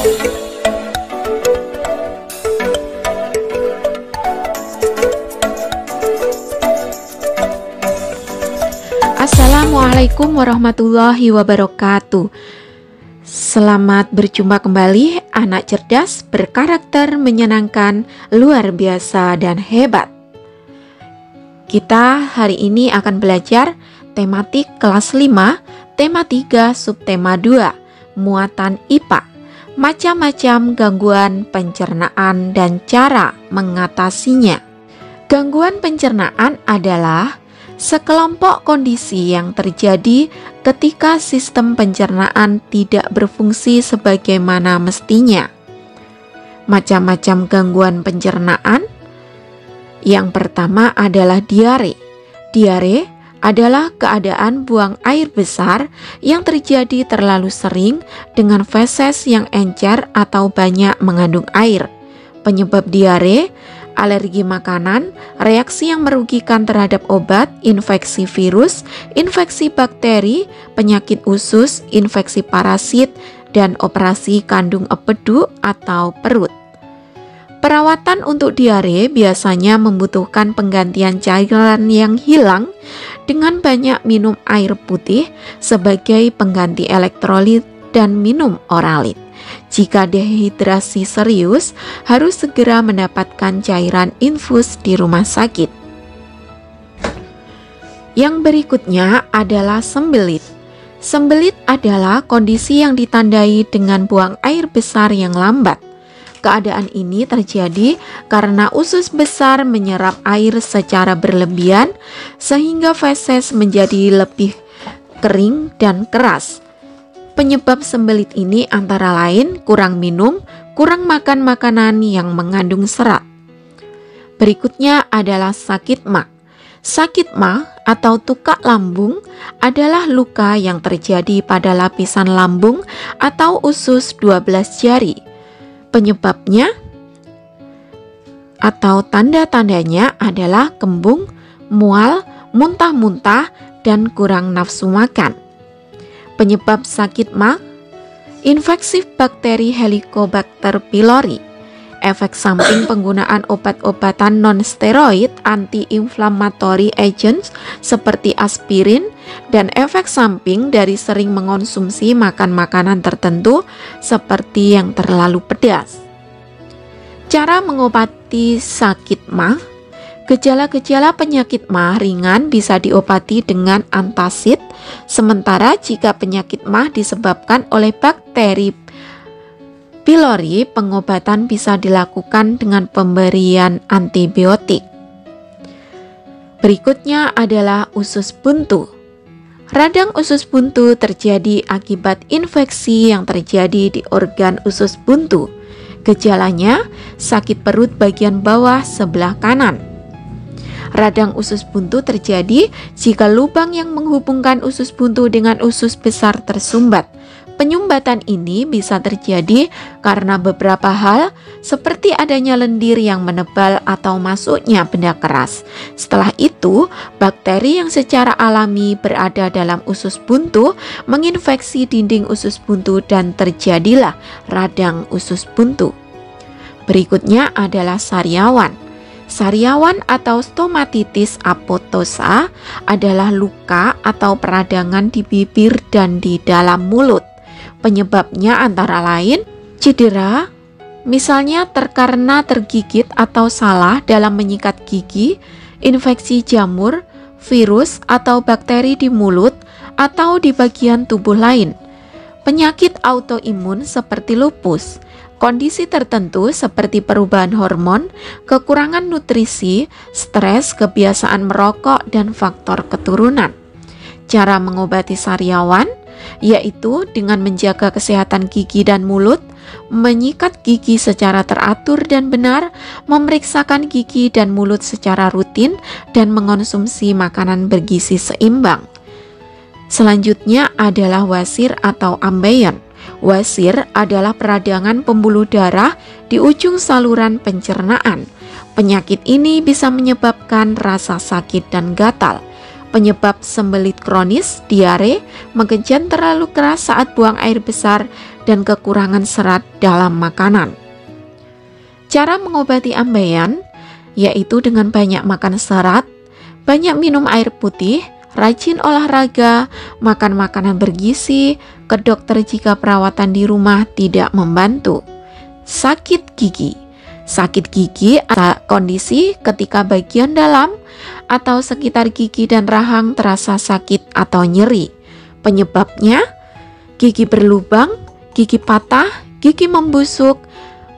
Assalamualaikum warahmatullahi wabarakatuh. Selamat berjumpa kembali, anak cerdas berkarakter menyenangkan, luar biasa dan hebat. Kita hari ini akan belajar tematik kelas 5, tema 3, subtema 2, muatan IPA, macam-macam gangguan pencernaan dan cara mengatasinya. Gangguan pencernaan adalah sekelompok kondisi yang terjadi ketika sistem pencernaan tidak berfungsi sebagaimana mestinya. Macam-macam gangguan pencernaan. Yang pertama adalah diare. Diare adalah keadaan buang air besar yang terjadi terlalu sering dengan feses yang encer atau banyak mengandung air. Penyebab diare: alergi makanan, reaksi yang merugikan terhadap obat, infeksi virus, infeksi bakteri, penyakit usus, infeksi parasit, dan operasi kandung empedu atau perut. Perawatan untuk diare biasanya membutuhkan penggantian cairan yang hilang dengan banyak minum air putih sebagai pengganti elektrolit dan minum oralit. Jika dehidrasi serius, harus segera mendapatkan cairan infus di rumah sakit. Yang berikutnya adalah sembelit. Sembelit adalah kondisi yang ditandai dengan buang air besar yang lambat. Keadaan ini terjadi karena usus besar menyerap air secara berlebihan sehingga feses menjadi lebih kering dan keras. Penyebab sembelit ini antara lain kurang minum, kurang makan makanan yang mengandung serat. Berikutnya adalah sakit mah. Sakit mah atau tukak lambung adalah luka yang terjadi pada lapisan lambung atau usus 12 jari. Penyebabnya atau tanda-tandanya adalah kembung, mual, muntah-muntah, dan kurang nafsu makan. Penyebab sakit mah: infeksi bakteri Helicobacter pylori, efek samping penggunaan obat-obatan non-steroid anti-inflammatory agents seperti aspirin, dan efek samping dari sering mengonsumsi makan makanan tertentu seperti yang terlalu pedas. Cara mengobati sakit mah: gejala-gejala penyakit mah ringan bisa diobati dengan antacid, sementara jika penyakit mah disebabkan oleh bakteri pylori, pengobatan bisa dilakukan dengan pemberian antibiotik. Berikutnya adalah usus buntu. Radang usus buntu terjadi akibat infeksi yang terjadi di organ usus buntu. Gejalanya sakit perut bagian bawah sebelah kanan. Radang usus buntu terjadi jika lubang yang menghubungkan usus buntu dengan usus besar tersumbat. Penyumbatan ini bisa terjadi karena beberapa hal, seperti adanya lendir yang menebal atau masuknya benda keras. Setelah itu, bakteri yang secara alami berada dalam usus buntu menginfeksi dinding usus buntu dan terjadilah radang usus buntu. Berikutnya adalah sariawan. Sariawan atau stomatitis apotosa adalah luka atau peradangan di bibir dan di dalam mulut. Penyebabnya antara lain cedera, misalnya karena tergigit atau salah dalam menyikat gigi, infeksi jamur, virus atau bakteri di mulut atau di bagian tubuh lain. Penyakit autoimun seperti lupus. Kondisi tertentu seperti perubahan hormon, kekurangan nutrisi, stres, kebiasaan merokok, dan faktor keturunan. Cara mengobati sariawan yaitu dengan menjaga kesehatan gigi dan mulut, menyikat gigi secara teratur dan benar, memeriksakan gigi dan mulut secara rutin, dan mengonsumsi makanan bergizi seimbang. Selanjutnya adalah wasir atau ambeien. Wasir adalah peradangan pembuluh darah di ujung saluran pencernaan. Penyakit ini bisa menyebabkan rasa sakit dan gatal. penyebab sembelit kronis, diare, mengejan terlalu keras saat buang air besar, dan kekurangan serat dalam makanan. Cara mengobati ambeien yaitu dengan banyak makan serat, banyak minum air putih, rajin olahraga, makan makanan bergizi, ke dokter jika perawatan di rumah tidak membantu. Sakit gigi. Sakit gigi adalah kondisi ketika bagian dalam atau sekitar gigi dan rahang terasa sakit atau nyeri. Penyebabnya gigi berlubang, gigi patah, gigi membusuk,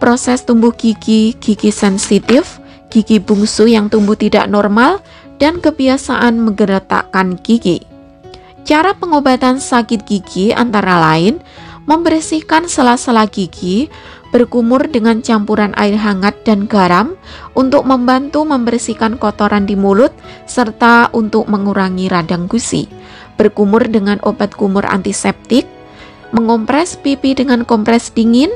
proses tumbuh gigi, gigi sensitif, gigi bungsu yang tumbuh tidak normal, dan kebiasaan menggeretakkan gigi. Cara pengobatan sakit gigi antara lain membersihkan sela-sela gigi, berkumur dengan campuran air hangat dan garam untuk membantu membersihkan kotoran di mulut serta untuk mengurangi radang gusi, berkumur dengan obat kumur antiseptik, mengompres pipi dengan kompres dingin,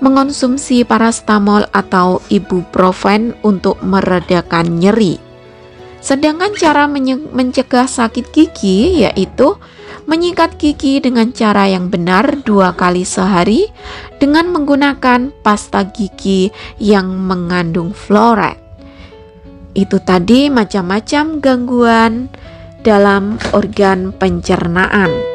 mengonsumsi parastamol atau ibuprofen untuk meredakan nyeri. Sedangkan cara mencegah sakit gigi yaitu menyikat gigi dengan cara yang benar 2 kali sehari dengan menggunakan pasta gigi yang mengandung fluoride. Itu tadi macam-macam gangguan dalam organ pencernaan.